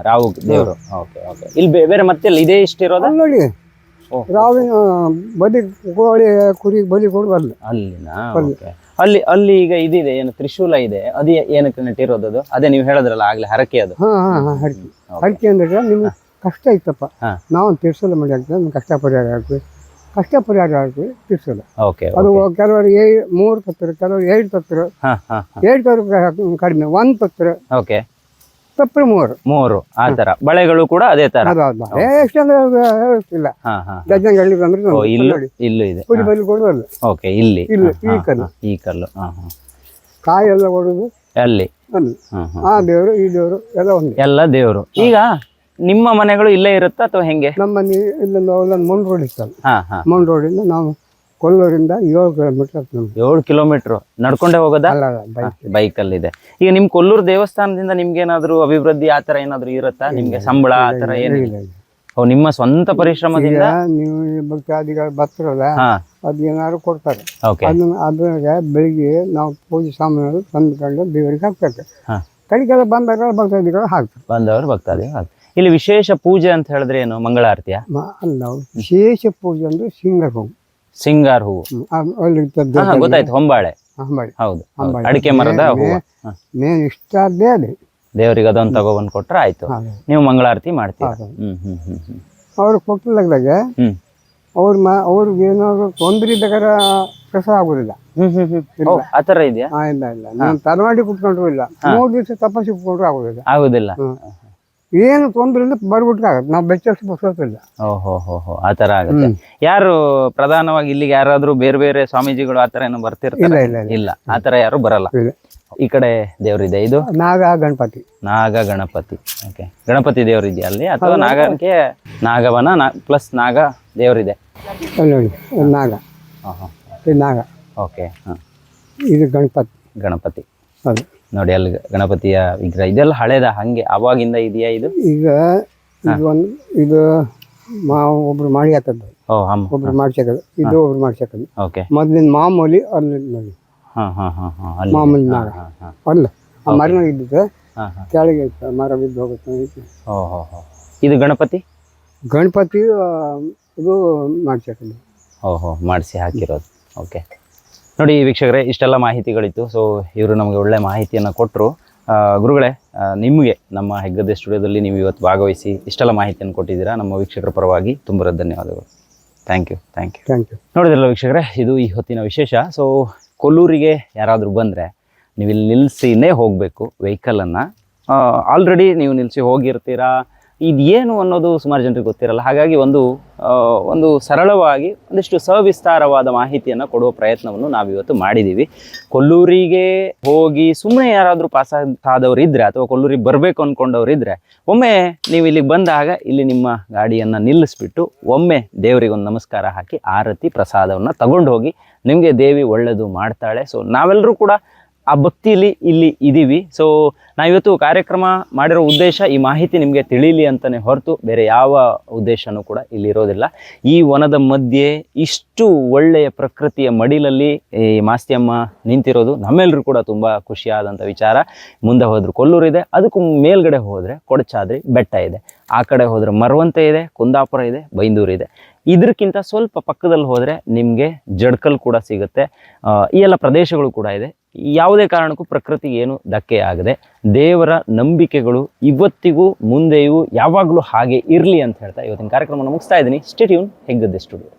ರಾವು ದೇವರು. Okay okay. ಇಲ್ಲಿ ಬೇರೆ ಮತ್ತೆ ಇದೇ ಇಷ್ಟಿರೋದು ನೋಡಿ. ರಾವಿನ ಬಲಿ ಕೋಳಿ ಕುರಿ ಬಲಿ ಕೊಡುವಲ್ಲ ಅಲ್ಲಿನ. ಅಲ್ಲಿ ಈಗ ಇದಿದೆ ಏನು ತ್ರಿಶೂಲ ಇದೆ, ಅದು ಏನಕ್ಕೆ ನೆಟ್ಟಿರೋದು? ಅದು ಅದೇ ನೀವು ಹೇಳಿದ್ರಲ್ಲ ಆಗ್ಲೇ, ಹರಕೆ ಅದು. ಹರಕೆ ಅಂದ್ರೆ ನಿಮ್ಗೆ ಕಷ್ಟ ಇತ್ತಪ್ಪ, ನಾವು ತೀರ್ಸೋಲ್ಲ ಮಾಡಿ ಆಗ್ತದೆ, ನಮ್ಗೆ ಕಷ್ಟ ಪರಿಹಾರ ಆಗ್ತದೆ, ಕಷ್ಟ ಪರಿಹಾರ ಆಗ್ತದೆ ತೀರ್ಸೋಲ್ಲ. ಅದು ಕೆಲವರು 3 ತತ್ತರ, ಕೆಲವರು 7 ತತ್ತರ, 7 ತತ್ತರ ಕಡಿಮೆ, 1 ತತ್ತರ, ತಪ್ಪು 3 ಆ ತರ. ಬಳೆಗಳು ಕೂಡ ಅದೇ ತರ. ಎಷ್ಟಂದ್ರೆ ಹೇಳ್ತಿಲ್ಲ, ಡಜನ್ ಗಳ್ಳಿ ಬಂದ್ರೆ ಇಲ್ಲೂ ಇದೆ, ಪುಡಿ ಬಲ್ಲಿ ಕೊಡುವಲ್ಲ. ಇಲ್ಲಿ ಈ ಕಲ್ಲು ಕಾಯಿ ಎಲ್ಲ ಕೊಡುದು ಅಲ್ಲಿ. ಆ ದೇವರು ಈ ದೇವರು ಎಲ್ಲ ಒಂದೇ, ಎಲ್ಲ ದೇವರು. ಈಗ ನಿಮ್ಮ ಮನೆಗಳು ಇಲ್ಲೇ ಇರುತ್ತಾ ಅಥವಾ ಹೆಂಗೆ? ನಮ್ಮ ಮನೆ ಇಲ್ಲೊಂದು ಮೌನ್ ರೋಡ್ ಇರ್ತಲ್ಲ, ಮೌನ್ ರೋಡಿಂದ ನಾವು ಕೊಲ್ಲೂರಿಂದ 7 ಕಿಲೋಮೀಟರ್. 7 ಕಿಲೋಮೀಟರ್ ನಡ್ಕೊಂಡೇ ಹೋಗೋದಾ? ಬೈಕಲ್ಲಿ ಇದೆ. ಈಗ ನಿಮ್ ಕೊಲ್ಲೂರು ದೇವಸ್ಥಾನದಿಂದ ನಿಮ್ಗೆ ಏನಾದ್ರು ಅಭಿವೃದ್ಧಿ ಆತರ ಏನಾದ್ರು ಇರುತ್ತಾ? ನಿಮ್ಗೆ ಸಂಬಳ ಆತರ ಏನಿಲ್ಲ? ನಿಮ್ಮ ಸ್ವಂತ ಪರಿಶ್ರಮದಿಂದ ನೀವು ಭಕ್ತಾದಿಗಳು ಬರ್ತಾರಲ್ಲ, ಅದೇನಾದ್ರು ಕೊಡ್ತಾರೆ. ಅದ್ರಾಗ ಬೆಳಿಗ್ಗೆ ನಾವು ಪೂಜೆ ಸಾಮಾನು ತಂದುಕೊಂಡು ದೇವರಿಗೆ ಹಾಕ್ತಾರೆ. ಕಡಿಗೆಲ್ಲ ಬಂದಾಗ ಭಕ್ತಾದಿಗಳು ಹಾಕ್ತಾರೆ. ಬಂದವರು ಭಕ್ತಾದಿಗಳು. ಇಲ್ಲಿ ವಿಶೇಷ ಪೂಜೆ ಅಂತ ಹೇಳಿದ್ರೆ ಏನು? ಮಂಗಳಾರತಿಯ ಅಲ್ಲ, ವಿಶೇಷ ಪೂಜೆ ಅಂದ್ರೆ ಸಿಂಗಾರ ಹೂವು. ಸಿಂಗಾರ ಹೂವು ಗೊತ್ತಾಯ್ತು. ಹೊಂಬಾಳೆ. ಹೌದು, ಅಡಿಕೆ ಮರದ ಹೂವು. ಮೇನ್ ಇಷ್ಟ ಅದೇ ಅದೇ ದೇವರಿಗೆ ಅದೊಂದು ತಗೊಬಂದು ಕೊಟ್ರೆ ಆಯ್ತು, ನೀವು ಮಂಗಳಾರತಿ ಮಾಡ್ತೀವಿ. ಅವ್ರು ಕೊಟ್ಟಿಲ್ಲಾಗ ಅವ್ರಿಗೆ ಏನಾದ್ರು ತೊಂದರೆ ಇದ್ದಾಗ ಪ್ರಸಾದ ಆಗುದಿಲ್ಲ. ಆತರ ಇದೆಯಾ? ಇಲ್ಲ ಇಲ್ಲ, ನಾನು ತರವಾಡಿ ಕುತ್ಕೊಂಡ್ರು ಇಲ್ಲ, 3 ದಿವಸ ತಪಸ್ಸಿ ಕುತ್ಕೊಂಡ್ರು ಆಗುದಿಲ್ಲ. ಏನು ತೊಂದ್ರೆ ಇಲ್ಲ, ಬರ್ಬಿಟ್ರೆ ಆಗತ್ತೆ, ನಾವು ಬೆಚ್ಚಷ್ಟು ಬಸೋತಿಲ್ಲ. ಆತರ ಆಗುತ್ತೆ. ಯಾರು ಪ್ರಧಾನವಾಗಿ ಇಲ್ಲಿಗೆ ಯಾರಾದ್ರೂ ಬೇರೆ ಬೇರೆ ಸ್ವಾಮೀಜಿಗಳು ಆತರ ಏನೋ ಬರ್ತಿರ್ತಾರೆ? ಇಲ್ಲ, ಆತರ ಯಾರು ಬರಲ್ಲ. ಈ ಕಡೆ ದೇವ್ರಿದೆ, ಇದು ನಾಗ ಗಣಪತಿ. ಓಕೆ, ಗಣಪತಿ ದೇವ್ರು ಇದೆಯಾ ಅಲ್ಲಿ, ಅಥವಾ ನಾಗಕ್ಕೆ ನಾಗವನ ಪ್ಲಸ್ ನಾಗ ದೇವ್ರಿದೆ? ನೋಡಿ ನಾಗ, ನಾಗ. ಓಕೆ, ಇದು ಗಣಪತಿ. ಹೌದು ನೋಡಿ, ಅಲ್ಲಿ ಗಣಪತಿಯ ವಿಗ್ರಹ. ಇದೆಲ್ಲ ಹಳೇದ ಹಂಗೆ ಅವಾಗಿಂದ ಇದೆಯಾ ಇದು? ಈಗ ಇದು ಒಬ್ರು ಮಾಡಿ ಹಾಕದ್ದು, ಒಬ್ರು ಮಾಡ್ಸಕ್ಕದು, ಇದು ಒಬ್ರು ಮಾಡ್ಸಕ್ಕದು. ಮೊದ್ಲಿನ ಮಾಮೂಲಿ ಅಲ್ಲಿ ನೋಡಿ, ಮಾಮೂಲಿ ನಾಗ ಅಲ್ಲ, ಆ ಮರ ಇದ್ದಿದ್ದು ಕೆಳಗೆ ಮರ ಬಿದ್ದು ಹೋಗುತ್ತೆ. ಇದು ಗಣಪತಿ ಇದು ಮಾಡ್ಸಕ್ಕದು. ಮಾಡಿಸಿ ಹಾಕಿರೋದು. ಓಕೆ, ನೋಡಿ ವೀಕ್ಷಕರೇ, ಇಷ್ಟೆಲ್ಲ ಮಾಹಿತಿಗಳಿತ್ತು. ಸೊ ಇವರು ನಮಗೆ ಒಳ್ಳೆ ಮಾಹಿತಿಯನ್ನು ಕೊಟ್ಟರು. ಗುರುಗಳೇ, ನಿಮಗೆ ನಮ್ಮ ಹೆಗ್ಗದ್ದೆ ಸ್ಟುಡಿಯೋದಲ್ಲಿ ನೀವು ಇವತ್ತು ಭಾಗವಹಿಸಿ ಇಷ್ಟೆಲ್ಲ ಮಾಹಿತಿಯನ್ನು ಕೊಟ್ಟಿದ್ದೀರಾ. ನಮ್ಮ ವೀಕ್ಷಕರ ಪರವಾಗಿ ತುಂಬ ಧನ್ಯವಾದಗಳು. Thank you. ನೋಡಿದ್ರಲ್ಲ ವೀಕ್ಷಕರೇ, ಇದು ಈ ಹೊತ್ತಿನ ವಿಶೇಷ. ಸೊ ಕೊಲ್ಲೂರಿಗೆ ಯಾರಾದರೂ ಬಂದರೆ ನೀವು ಇಲ್ಲಿ ನಿಲ್ಲಿಸಿನೇ ಹೋಗಬೇಕು ವೆಹಿಕಲನ್ನು. ಆಲ್ರೆಡಿ ನೀವು ನಿಲ್ಲಿಸಿ ಹೋಗಿರ್ತೀರಾ, ಇದೇನು ಅನ್ನೋದು ಸುಮಾರು ಜನರಿಗೆ ಗೊತ್ತಿರಲ್ಲ. ಹಾಗಾಗಿ ಒಂದು ಸರಳವಾಗಿ ಒಂದಿಷ್ಟು ಸವಿಸ್ತಾರವಾದ ಮಾಹಿತಿಯನ್ನು ಕೊಡುವ ಪ್ರಯತ್ನವನ್ನು ನಾವಿವತ್ತು ಮಾಡಿದ್ದೀವಿ. ಕೊಲ್ಲೂರಿಗೆ ಹೋಗಿ ಸುಮ್ಮನೆ ಯಾರಾದರೂ ಪಾಸ್ ಆದವರು ಇದ್ದರೆ, ಅಥವಾ ಕೊಲ್ಲೂರಿಗೆ ಬರಬೇಕು ಅಂದ್ಕೊಂಡವ್ರು ಇದ್ದರೆ, ಒಮ್ಮೆ ನೀವು ಇಲ್ಲಿಗೆ ಬಂದಾಗ ಇಲ್ಲಿ ನಿಮ್ಮ ಗಾಡಿಯನ್ನು ನಿಲ್ಲಿಸ್ಬಿಟ್ಟು ಒಮ್ಮೆ ದೇವರಿಗೊಂದು ನಮಸ್ಕಾರ ಹಾಕಿ ಆರತಿ ಪ್ರಸಾದವನ್ನು ತಗೊಂಡು ಹೋಗಿ. ನಿಮಗೆ ದೇವಿ ಒಳ್ಳೆಯದು ಮಾಡ್ತಾಳೆ. ಸೊ ನಾವೆಲ್ಲರೂ ಕೂಡ ಆ ಭಕ್ತಿಯಲ್ಲಿ ಇಲ್ಲಿ ಇದ್ದೀವಿ. ಸೊ ನಾವಿವತ್ತು ಕಾರ್ಯಕ್ರಮ ಮಾಡಿರೋ ಉದ್ದೇಶ ಈ ಮಾಹಿತಿ ನಿಮಗೆ ತಿಳಿಯಲಿ ಅಂತಲೇ ಹೊರತು ಬೇರೆ ಯಾವ ಉದ್ದೇಶನೂ ಕೂಡ ಇಲ್ಲಿ ಇರೋದಿಲ್ಲ. ಈ ವನದ ಮಧ್ಯೆ ಇಷ್ಟು ಒಳ್ಳೆಯ ಪ್ರಕೃತಿಯ ಮಡಿಲಲ್ಲಿ ಈ ಮಾಸ್ತಿಯಮ್ಮ ನಿಂತಿರೋದು ನಮ್ಮೆಲ್ಲರೂ ಕೂಡ ತುಂಬ ಖುಷಿಯಾದಂಥ ವಿಚಾರ. ಮುಂದೆ ಹೋದ್ರೆ ಕೊಲ್ಲೂರಿದೆ, ಅದಕ್ಕೂ ಮೇಲ್ಗಡೆ ಹೋದರೆ ಕೊಡಚಾದ್ರಿ ಬೆಟ್ಟ ಇದೆ, ಆ ಕಡೆ ಹೋದರೆ ಮರವಂತೆ ಇದೆ, ಕುಂದಾಪುರ ಇದೆ, ಬೈಂದೂರು ಇದೆ. ಇದಕ್ಕಿಂತ ಸ್ವಲ್ಪ ಪಕ್ಕದಲ್ಲಿ ಹೋದರೆ ನಿಮಗೆ ಜಡ್ಕಲ್ ಕೂಡ ಸಿಗುತ್ತೆ. ಈ ಎಲ್ಲ ಪ್ರದೇಶಗಳು ಕೂಡ ಇದೆ. ಯಾವುದೇ ಕಾರಣಕ್ಕೂ ಪ್ರಕೃತಿಗೆ ಏನು ಧಕ್ಕೆ ಆಗದೆ ದೇವರ ನಂಬಿಕೆಗಳು ಇವತ್ತಿಗೂ ಮುಂದೆಯೂ ಯಾವಾಗಲೂ ಹಾಗೆ ಇರಲಿ ಅಂತ ಹೇಳ್ತಾ ಇವತ್ತಿನ ಕಾರ್ಯಕ್ರಮವನ್ನು ಮುಗಿಸ್ತಾ ಇದ್ದೀನಿ. Stay tune, Heggadde studio.